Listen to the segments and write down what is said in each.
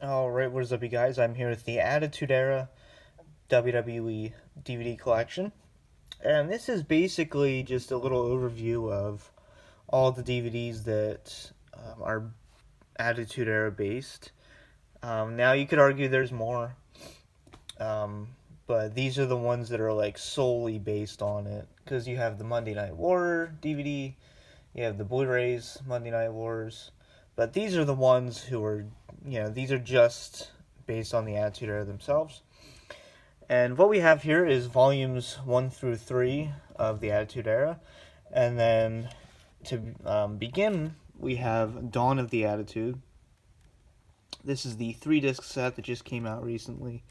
Alright, what is up, you guys? I'm here with the Attitude Era WWE DVD collection. And this is basically just a little overview of all the DVDs that are Attitude Era based. Now, you could argue there's more, um, but these are the ones that are like solely based on it. Because you have the Monday Night War DVD, you have the Blu-rays, Monday Night Wars. But these are the ones who are, these are just based on the Attitude Era themselves. And what we have here is volumes 1 through 3 of the Attitude Era. And then to begin, we have Dawn of the Attitude. This is the 3-disc set that just came out recently.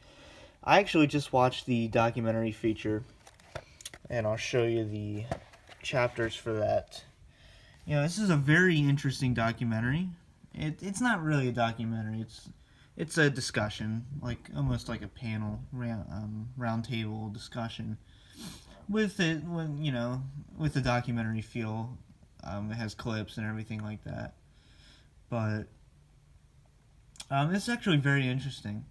I actually just watched the documentary feature, and I'll show you the chapters for that. This is a very interesting documentary. It's not really a documentary. It's a discussion, like almost like a panel round table discussion with it when with the documentary feel. It has clips and everything like that. But it's actually very interesting,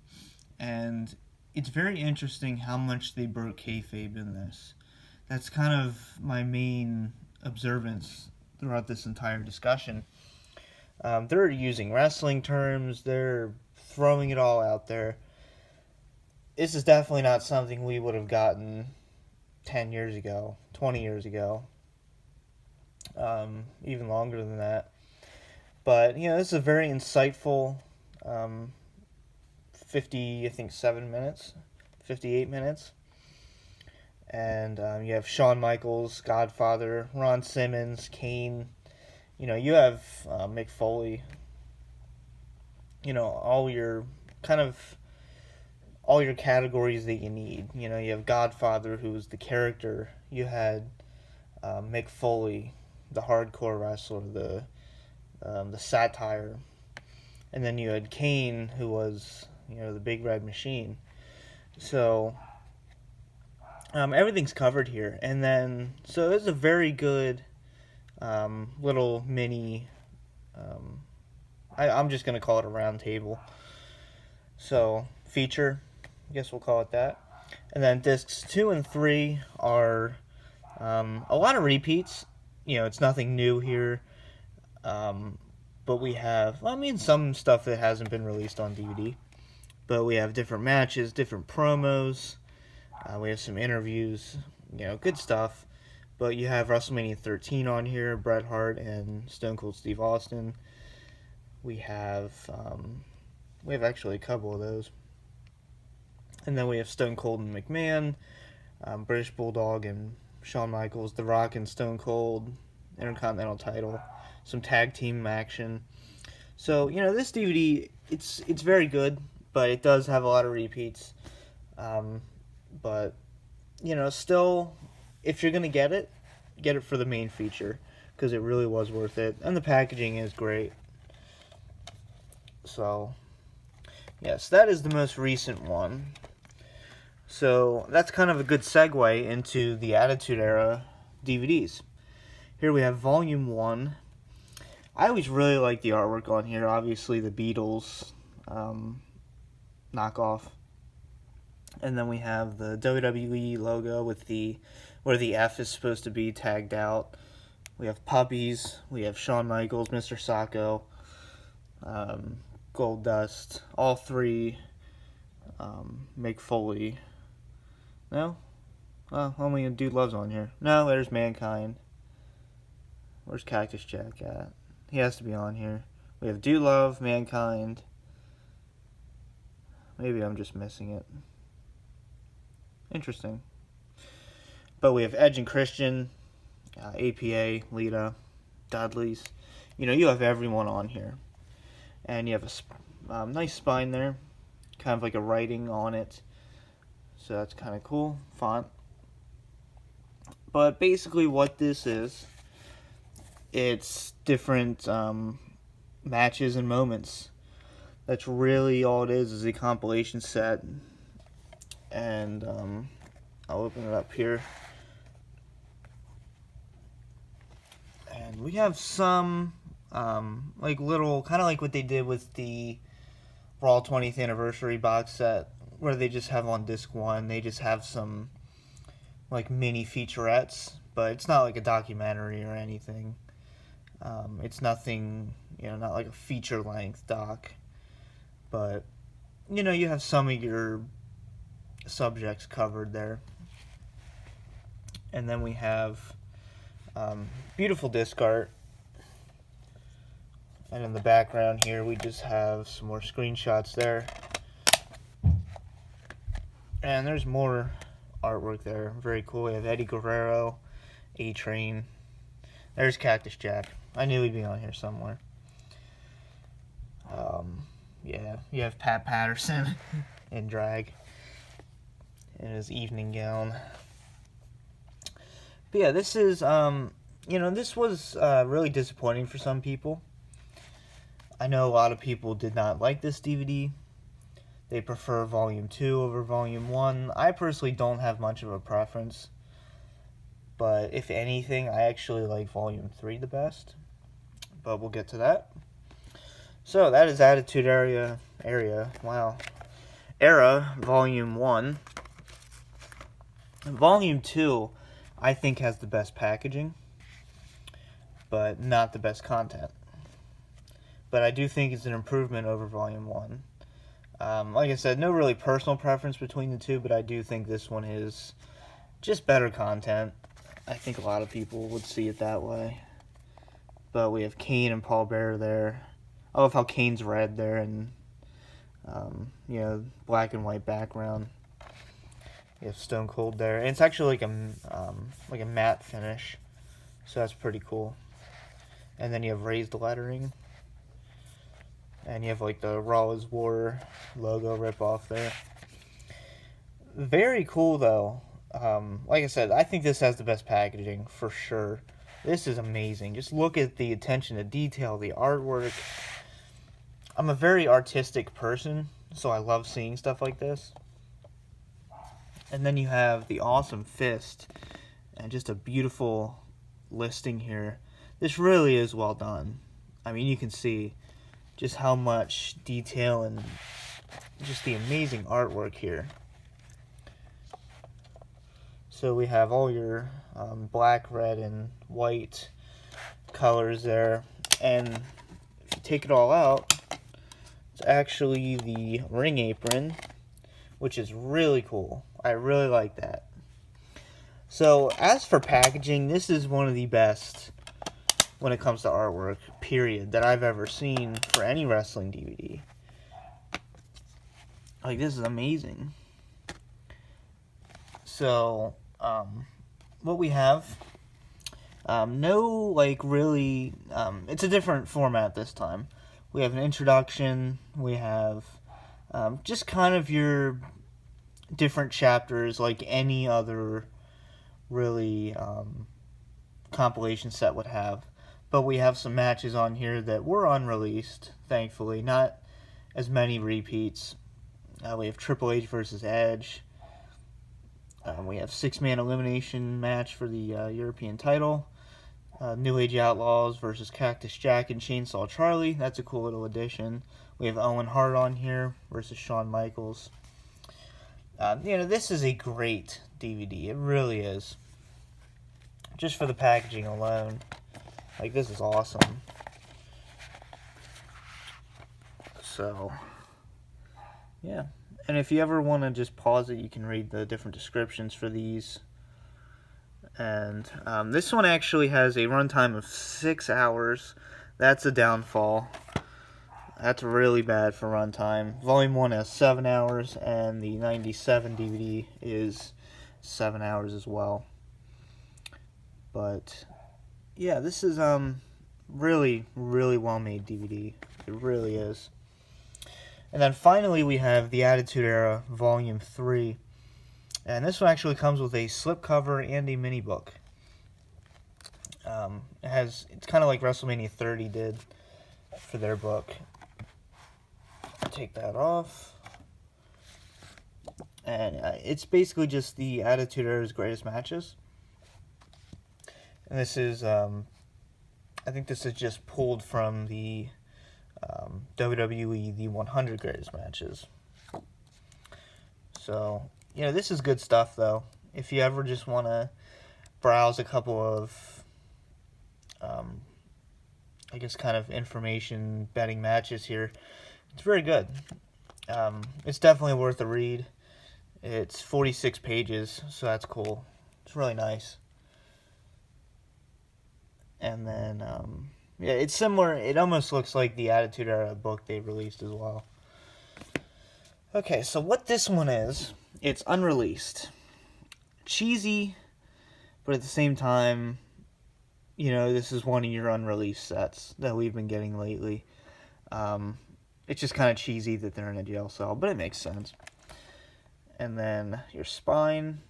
and it's very interesting how much they broke kayfabe in this. That's kind of my main observance throughout this entire discussion. They're using wrestling terms. They're throwing it all out there. This is definitely not something we would have gotten 10 years ago, 20 years ago, even longer than that. But, this is a very insightful 7 minutes, 58 minutes. And you have Shawn Michaels, Godfather, Ron Simmons, Kane. You have Mick Foley. All your categories that you need. You have Godfather, who's the character. You had Mick Foley, the hardcore wrestler, the satire, and then you had Kane, who was the Big Red Machine. So everything's covered here, and then so it's a very good little mini. I'm just gonna call it a round table. So feature, I guess we'll call it that. And then discs 2 and 3 are a lot of repeats. It's nothing new here. But we have, some stuff that hasn't been released on DVD. But we have different matches, different promos. We have some interviews, good stuff. But you have WrestleMania 13 on here, Bret Hart and Stone Cold Steve Austin. We have actually a couple of those. And then we have Stone Cold and McMahon, British Bulldog and Shawn Michaels, The Rock and Stone Cold, Intercontinental title, some tag team action. So, this DVD, it's very good, but it does have a lot of repeats. But, still, if you're going to get it for the main feature, because it really was worth it. And the packaging is great. So, yes, that is the most recent one. So, that's kind of a good segue into the Attitude Era DVDs. Here we have Volume 1. I always really like the artwork on here. Obviously, the Beatles knockoff. And then we have the WWE logo with where the F is supposed to be tagged out. We have puppies. We have Shawn Michaels, Mr. Sacco, Gold Dust. All three. Mick Foley. No? Well, only a Dude Love's on here. No, there's Mankind. Where's Cactus Jack at? He has to be on here. We have Dude Love, Mankind. Maybe I'm just missing it. Interesting. But we have Edge and Christian, APA, Lita, Dudley's. You have everyone on here. And you have a nice spine there. Kind of like a writing on it. So that's kind of cool. Font. But basically what this is, it's different matches and moments. That's really all it is a compilation set. And I'll open it up here. And we have some like little, kind of like what they did with the Raw 20th Anniversary box set where they just have on disc 1, they just have some like mini featurettes, but it's not like a documentary or anything. It's nothing, not like a feature length doc, but you have some of your subjects covered there. And then we have beautiful disc art. And in the background here, we just have some more screenshots there. And there's more artwork there. Very cool. We have Eddie Guerrero, A-Train. There's Cactus Jack. I knew he'd be on here somewhere. Yeah, you have Pat Patterson in drag in his evening gown. But yeah, this is, this was really disappointing for some people. I know a lot of people did not like this DVD. They prefer Volume 2 over Volume 1. I personally don't have much of a preference. But if anything, I actually like Volume 3 the best. But we'll get to that. So that is Attitude Era, Volume 1. Volume 2, I think, has the best packaging, but not the best content. But I do think it's an improvement over Volume 1. Like I said, no really personal preference between the two, but I do think this one is just better content. I think a lot of people would see it that way. But we have Kane and Paul Bearer there. I love how Kane's red there and, black and white background. You have Stone Cold there. And it's actually like a matte finish. So that's pretty cool. And then you have raised lettering. And you have like the Raw is War logo ripoff there. Very cool though. Like I said, I think this has the best packaging for sure. This is amazing. Just look at the attention to detail, the artwork. I'm a very artistic person, so I love seeing stuff like this. And then you have the awesome fist and just a beautiful listing here. This really is well done. I mean, you can see just how much detail and just the amazing artwork here. So we have all your black, red, and white colors there. And if you take it all out, it's actually the ring apron, which is really cool. I really like that. So as for packaging, this is one of the best when it comes to artwork, period, that I've ever seen for any wrestling DVD. Like, this is amazing. So, what we have, it's a different format this time. We have an introduction, we have just kind of your different chapters like any other really compilation set would have. But we have some matches on here that were unreleased, thankfully. Not as many repeats. We have Triple H versus Edge. We have 6-man elimination match for the European title. New Age Outlaws versus Cactus Jack and Chainsaw Charlie. That's a cool little addition. We have Owen Hart on here versus Shawn Michaels. This is a great DVD. It really is. Just for the packaging alone. Like, this is awesome. So, yeah. And if you ever want to just pause it, you can read the different descriptions for these. And this one actually has a runtime of 6 hours. That's a downfall. That's really bad for runtime. Volume 1 has 7 hours, and the 97 DVD is 7 hours as well. But yeah, this is really, really well-made DVD. It really is. And then finally we have the Attitude Era Volume 3. And this one actually comes with a slipcover and a mini book. It's kind of like WrestleMania 30 did for their book. Take that off. And it's basically just the Attitude Era's greatest matches. And this is, I think this is just pulled from the WWE the 100 Greatest Matches. So, this is good stuff, though. If you ever just want to browse a couple of, I guess, kind of information betting matches here, it's very good. It's definitely worth a read. It's 46 pages, so that's cool. It's really nice. And then, it's similar. It almost looks like the Attitude Era book they released as well. Okay, so what this one is, it's unreleased. Cheesy, but at the same time, this is one of your unreleased sets that we've been getting lately. It's just kind of cheesy that they're in a jail cell, but it makes sense. And then your spine.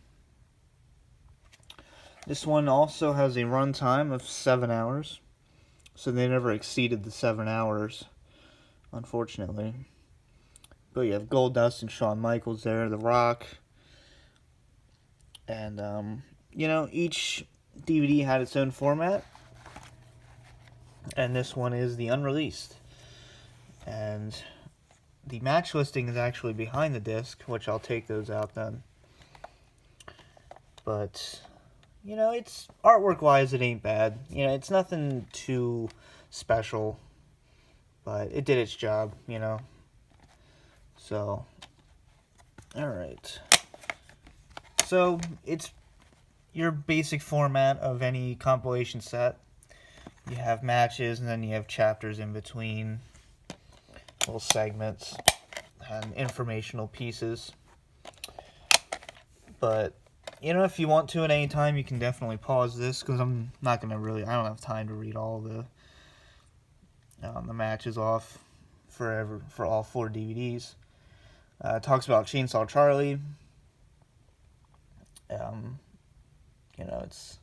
This one also has a runtime of 7 hours. So they never exceeded the 7 hours, unfortunately. But you have Goldust and Shawn Michaels there, The Rock. And, each DVD had its own format. And this one is the unreleased. And the match listing is actually behind the disc, which I'll take those out then. But, it's artwork-wise, it ain't bad. It's nothing too special, but it did its job, So, alright. So, it's your basic format of any compilation set. You have matches, and then you have chapters in between, little segments, and informational pieces. But, if you want to at any time, you can definitely pause this, because I'm not going to I don't have time to read all the matches off for all 4 DVDs. It talks about Chainsaw Charlie. It's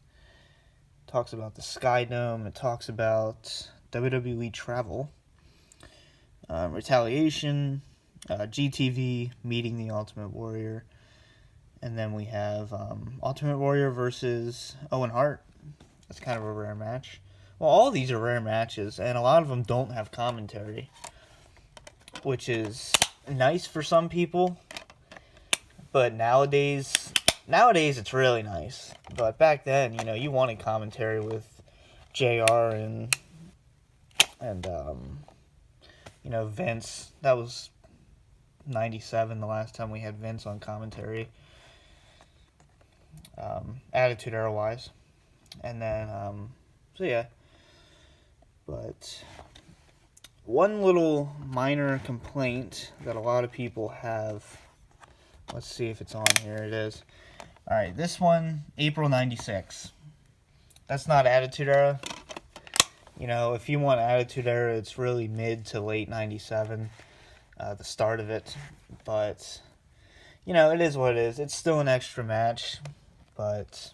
talks about the Sky Dome. It talks about WWE Travel, Retaliation, GTV, Meeting the Ultimate Warrior, and then we have Ultimate Warrior versus Owen Hart. That's kind of a rare match. Well, all these are rare matches, and a lot of them don't have commentary, which is nice for some people, but nowadays it's really nice. But back then, you wanted commentary with JR and Vince. That was 97, the last time we had Vince on commentary, Attitude Era wise. And then, so yeah. But one little minor complaint that a lot of people have, let's see if it's on here, it is. Alright, this one, April 96. That's not Attitude Era. If you want Attitude Era, it's really mid to late 97, the start of it. But, it is what it is. It's still an extra match, but,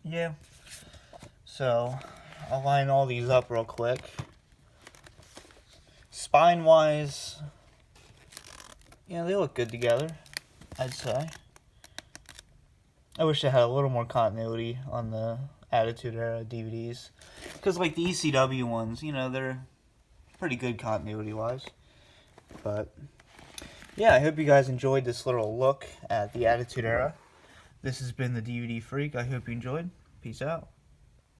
yeah. So, I'll line all these up real quick. Spine-wise, they look good together, I'd say. I wish they had a little more continuity on the Attitude Era DVDs. Because, like, the ECW ones, they're pretty good continuity-wise. But, yeah, I hope you guys enjoyed this little look at the Attitude Era. This has been the DVD Freak. I hope you enjoyed. Peace out.